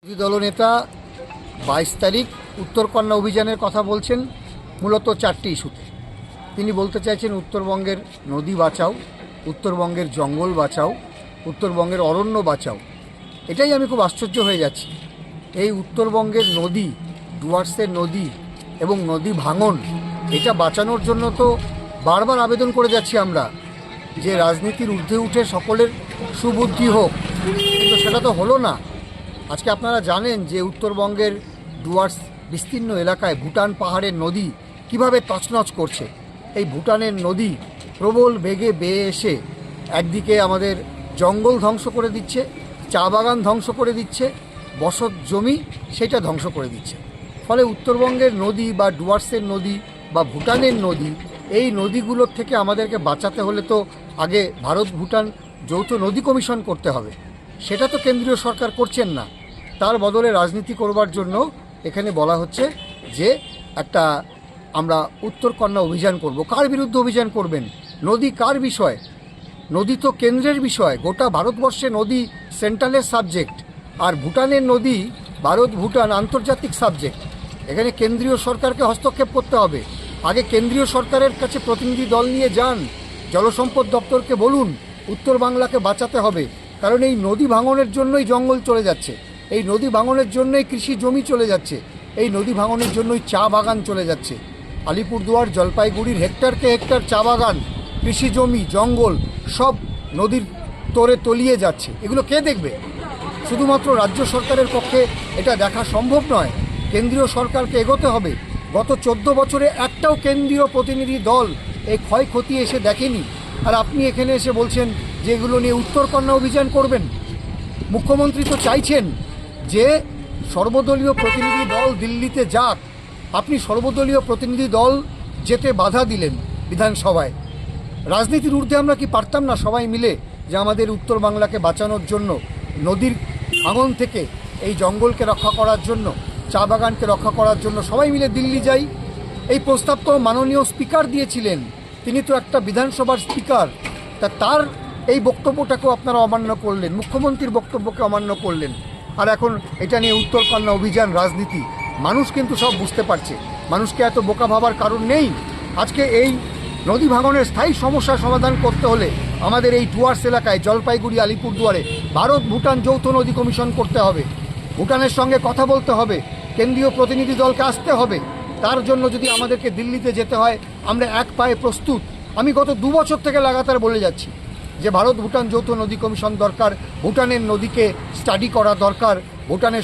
বিরোধী দলনেতা 22 তারিখ উত্তরকন্যা অভিযানের কথা বলছেন মূলত চারটি ইস্যুতে। তিনি বলতে চাইছেন উত্তরবঙ্গের নদী বাঁচাও, উত্তরবঙ্গের জঙ্গল বাঁচাও, উত্তরবঙ্গের অরণ্য বাঁচাও। এটাই আমি খুব আশ্চর্য হয়ে যাচ্ছি। এই উত্তরবঙ্গের নদী, ডুয়ার্সের নদী এবং নদী ভাঙন, এটা বাঁচানোর জন্য তো বারবার আবেদন করে যাচ্ছি আমরা যে রাজনীতির ঊর্ধ্বে উঠে সকলের সুবুদ্ধি হোক, কিন্তু সেটা তো হলো না। আজকে আপনারা জানেন যে উত্তরবঙ্গের ডুয়ার্স বিস্তীর্ণ এলাকায় ভুটান পাহাড়ের নদী কিভাবে তছনছ করছে। এই ভুটানের নদী প্রবল বেগে বেয়ে এসে একদিকে আমাদের জঙ্গল ধ্বংস করে দিচ্ছে, চা বাগান ধ্বংস করে দিচ্ছে, বসত জমি সেটা ধ্বংস করে দিচ্ছে। ফলে উত্তরবঙ্গের নদী বা ডুয়ার্সের নদী বা ভুটানের নদী, এই নদীগুলোর থেকে আমাদেরকে বাঁচাতে হলে তো আগে ভারত ভুটান যৌথ নদী কমিশন করতে হবে। সেটা তো কেন্দ্রীয় সরকার করছেন না। তার বদলে রাজনীতি করবার জন্য এখানে বলা হচ্ছে যে একটা আমরা উত্তরকন্যা অভিযান করব। কার বিরুদ্ধে অভিযান করবেন? নদী কার বিষয়? নদী তো কেন্দ্রের বিষয়। গোটা ভারতবর্ষে নদী সেন্ট্রালের সাবজেক্ট, আর ভুটানের নদী ভারত ভুটান আন্তর্জাতিক সাবজেক্ট। এখানে কেন্দ্রীয় সরকারকে হস্তক্ষেপ করতে হবে। আগে কেন্দ্রীয় সরকারের কাছে প্রতিনিধি দল নিয়ে যান, জলসম্পদ দপ্তরকে বলুন উত্তর বাংলাকে বাঁচাতে হবে। কারণ এই নদী ভাঙনের জন্যই জঙ্গল চলে যাচ্ছে, এই নদী ভাঙনের জন্যই কৃষি জমি চলে যাচ্ছে, এই নদী ভাঙনের জন্যই চা বাগান চলে যাচ্ছে। আলিপুরদুয়ার, জলপাইগুড়ির হেক্টরকে হেক্টর চা বাগান, কৃষি জমি, জঙ্গল সব নদীর তোরে তলিয়ে যাচ্ছে। এগুলো কে দেখবে? শুধুমাত্র রাজ্য সরকারের পক্ষে এটা দেখা সম্ভব নয়। কেন্দ্রীয় সরকারকে এগোতে হবে। গত 14 বছরে একটাও কেন্দ্রীয় প্রতিনিধি দল এই ক্ষয়ক্ষতি এসে দেখেনি, আর আপনি এখানে এসে বলছেন যে এগুলো নিয়ে উত্তরকন্যা অভিযান করবেন। মুখ্যমন্ত্রী তো চাইছেন যে সর্বদলীয় প্রতিনিধি দল দিল্লিতে যাক। আপনি সর্বদলীয় প্রতিনিধি দল যেতে বাধা দিলেন বিধানসভায়। রাজনীতির ঊর্ধ্বে আমরা কি পারতাম না সবাই মিলে যে আমাদের উত্তর বাংলাকে বাঁচানোর জন্য, নদীর ভাঙন থেকে এই জঙ্গলকে রক্ষা করার জন্য, চা বাগানকে রক্ষা করার জন্য সবাই মিলে দিল্লি যাই? এই প্রস্তাব তো মাননীয় স্পিকার দিয়েছিলেন, তিনি তো একটা বিধানসভার স্পিকার। তার এই বক্তব্যটাকেও আপনারা অমান্য করলেন, মুখ্যমন্ত্রীর বক্তব্যকে অমান্য করলেন। আর এখন এটা নিয়ে উত্তরকন্যা অভিযান রাজনীতি। মানুষ কিন্তু সব বুঝতে পারছে, মানুষকে এত বোকা ভাবার কারণ নেই। আজকে এই নদী ভাঙনের স্থায়ী সমস্যার সমাধান করতে হলে আমাদের এই ডুয়ার্স এলাকায়, জলপাইগুড়ি, আলিপুরদুয়ারে ভারত ভুটান যৌথ নদী কমিশন করতে হবে। ভুটানের সঙ্গে কথা বলতে হবে, কেন্দ্রীয় প্রতিনিধি দলকে আসতে হবে। তার জন্য যদি আমাদেরকে দিল্লিতে যেতে হয়, আমরা এক পায়ে প্রস্তুত। আমি গত 2 বছর থেকে লাগাতার বলে যাচ্ছি যে ভারত ভুটান যৌথ নদী কমিশন দরকার, ভুটানের নদীকে স্টাডি করা দরকার, ভুটানের